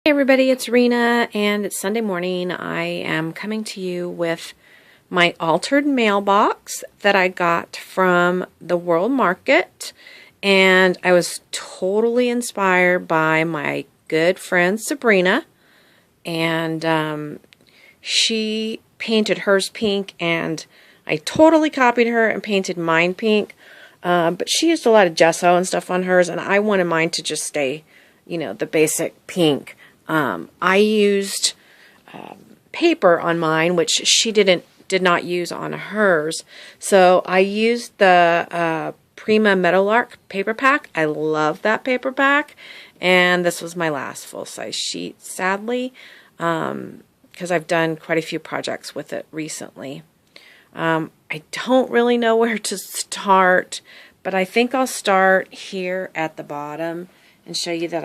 Hey everybody, it's Rena and it's Sunday morning. I am coming to you with my altered mailbox that I got from the World Market, and I was totally inspired by my good friend Sabrina, and she painted hers pink and I totally copied her and painted mine pink, but she used a lot of gesso and stuff on hers, and I wanted mine to just stay, you know, the basic pink. I used paper on mine, which she did not use on hers. So I used the Prima Meadowlark paper pack. I love that paper pack, and this was my last full-size sheet, sadly, because I've done quite a few projects with it recently. I don't really know where to start, but I think I'll start here at the bottom and show you that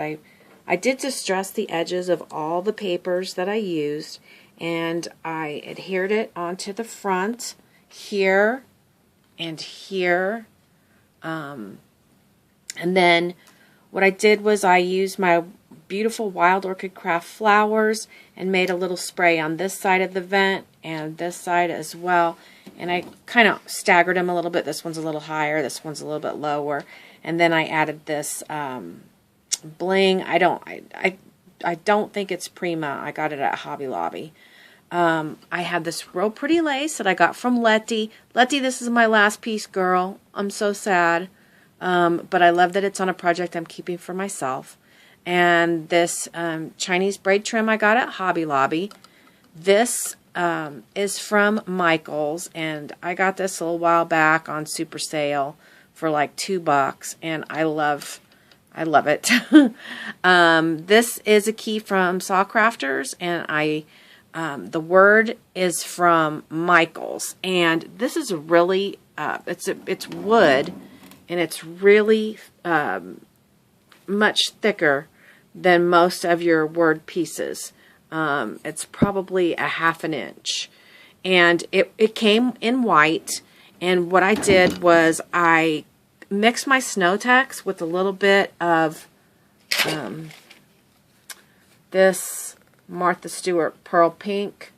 I did distress the edges of all the papers that I used, and I adhered it onto the front here and here. And then what I did was I used my beautiful Wild Orchid Craft flowers and made a little spray on this side of the vent and this side as well. And I kind of staggered them a little bit. This one's a little higher, this one's a little bit lower. And then I added this bling. I don't think it's Prima. I got it at Hobby Lobby. I had this real pretty lace that I got from Letty. Letty, this is my last piece, girl. I'm so sad. But I love that it's on a project I'm keeping for myself. And this Chinese braid trim I got at Hobby Lobby. This is from Michael's, and I got this a little while back on super sale for like $2, and I love it. This is a key from Saw Crafters, and the word is from Michael's, and this is really it's wood, and it's really much thicker than most of your word pieces. It's probably a ½ an inch, and it came in white. And what I did was I mixed my Snow Tex with a little bit of this Martha Stewart Pearl Pink,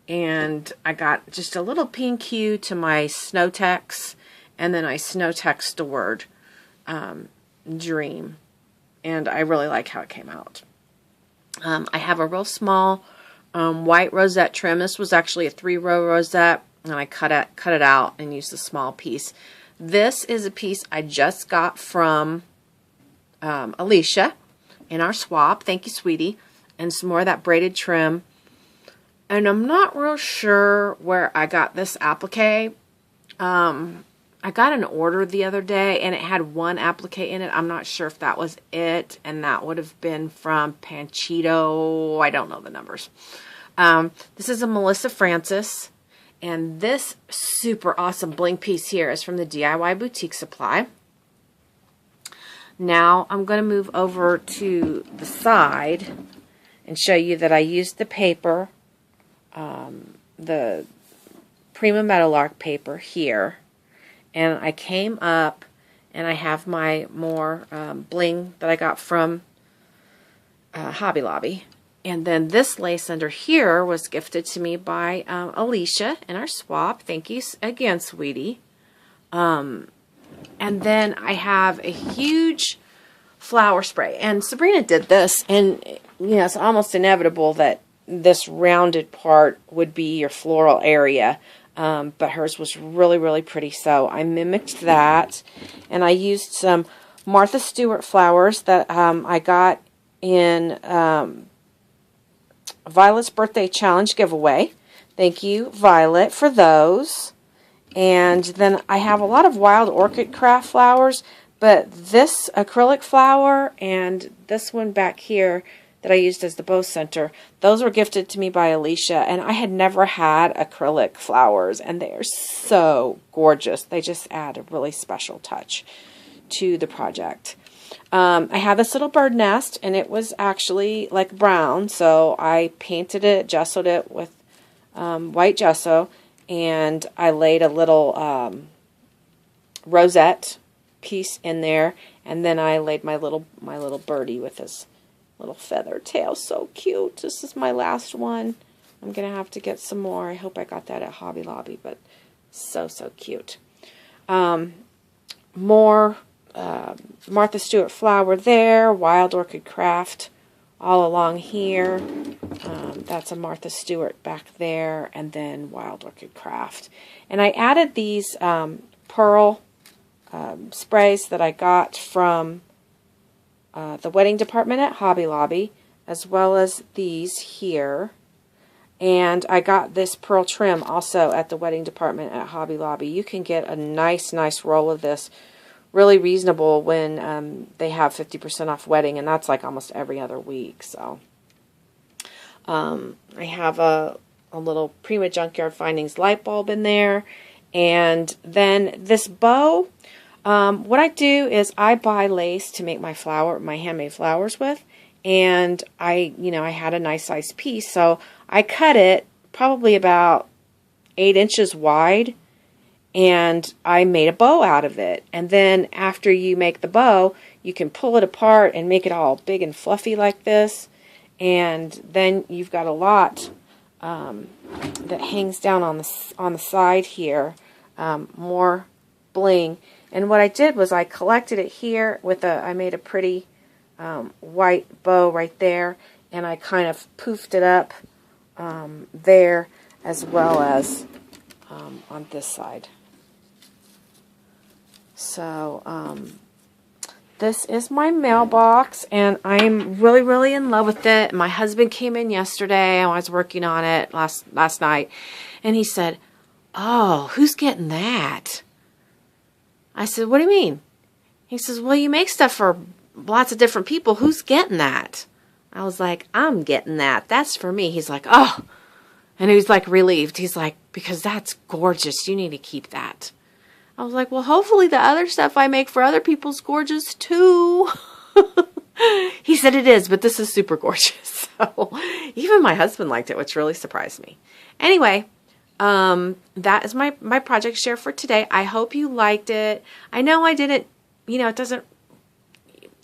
and I got just a little pink hue to my Snow Tex, and then I Snow Texed the word Dream, and I really like how it came out. I have a real small white rosette trim. This was actually a 3-row rosette, and I cut it out and used a small piece. This is a piece I just got from Alicia in our swap. Thank you, sweetie. And some more of that braided trim. And I'm not real sure where I got this applique. I got an order the other day, and it had one applique in it. I'm not sure if that was it, and that would have been from Panchito. I don't know the numbers. This is a Melissa Francis. And this super awesome bling piece here is from the DIY Boutique Supply. Now I'm going to move over to the side and show you that I used the paper, the Prima Meadowlark paper here. And I came up and I have my more bling that I got from Hobby Lobby. And then this lace under here was gifted to me by Alicia in our swap. Thank you again, sweetie. And then I have a huge flower spray. And Sabrina did this. And, you know, it's almost inevitable that this rounded part would be your floral area. But hers was really, really pretty. So I mimicked that. And I used some Martha Stewart flowers that I got in Violet's birthday challenge giveaway. Thank you, Violet, for those. And then I have a lot of Wild Orchid Craft flowers, but this acrylic flower and this one back here that I used as the bow center, those were gifted to me by Alicia, and I had never had acrylic flowers, and they are so gorgeous. They just add a really special touch to the project. I have this little bird nest, and it was actually like brown, so I painted it, gessoed it with white gesso, and I laid a little rosette piece in there, and then I laid my little birdie with his little feather tail. So cute. This is my last one. I'm going to have to get some more. I hope I got that at Hobby Lobby, but so cute. More Martha Stewart flower there. Wild Orchid Craft all along here. That's a Martha Stewart back there, and then Wild Orchid Craft. And I added these pearl sprays that I got from the wedding department at Hobby Lobby, as well as these here. And I got this pearl trim also at the wedding department at Hobby Lobby. You can get a nice roll of this, really reasonable when they have 50% off wedding, and that's like almost every other week. So I have a little Prima Junkyard Findings light bulb in there, and then this bow. What I do is I buy lace to make my handmade flowers with, and I had a nice size piece, so I cut it probably about 8 inches wide, and I made a bow out of it. And then after you make the bow, you can pull it apart and make it all big and fluffy like this, and then you've got a lot that hangs down on the side here, more bling. And what I did was I collected it here with I made a pretty white bow right there, and I kind of poofed it up there, as well as on this side. So this is my mailbox, and I'm really in love with it. My husband came in yesterday, and I was working on it last night, and he said, "Oh, who's getting that?" I said, "What do you mean?" He says, "Well, you make stuff for lots of different people. Who's getting that?" I was like, "I'm getting that. That's for me." He's like, "Oh." And he was like relieved. He's like, "Because that's gorgeous. You need to keep that." I was like, "Well, hopefully the other stuff I make for other people's gorgeous too." He said it is, but this is super gorgeous. So even my husband liked it, which really surprised me. Anyway, that is my project share for today. I hope you liked it. I know I didn't, it doesn't,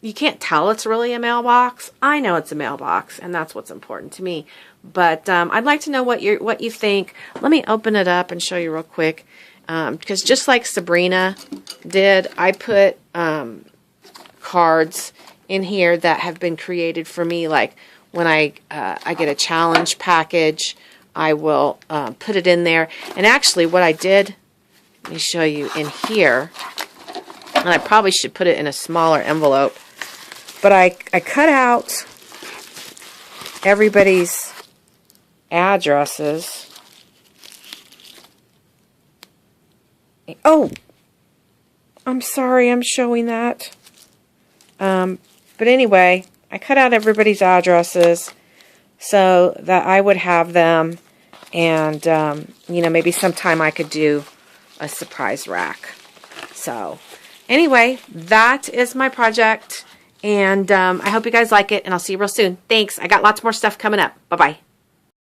you can't tell it's really a mailbox. I know it's a mailbox, and that's what's important to me. But I'd like to know what you think. Let me open it up and show you real quick. Because just like Sabrina did, I put cards in here that have been created for me. Like when I get a challenge package, I will put it in there. And actually what I did, let me show you in here, and I probably should put it in a smaller envelope, but I cut out everybody's addresses. Oh, I'm sorry I'm showing that. But anyway, I cut out everybody's addresses so that I would have them, and maybe sometime I could do a surprise rack. So anyway, that is my project, and I hope you guys like it, and I'll see you real soon. Thanks. I got lots more stuff coming up. Bye-bye.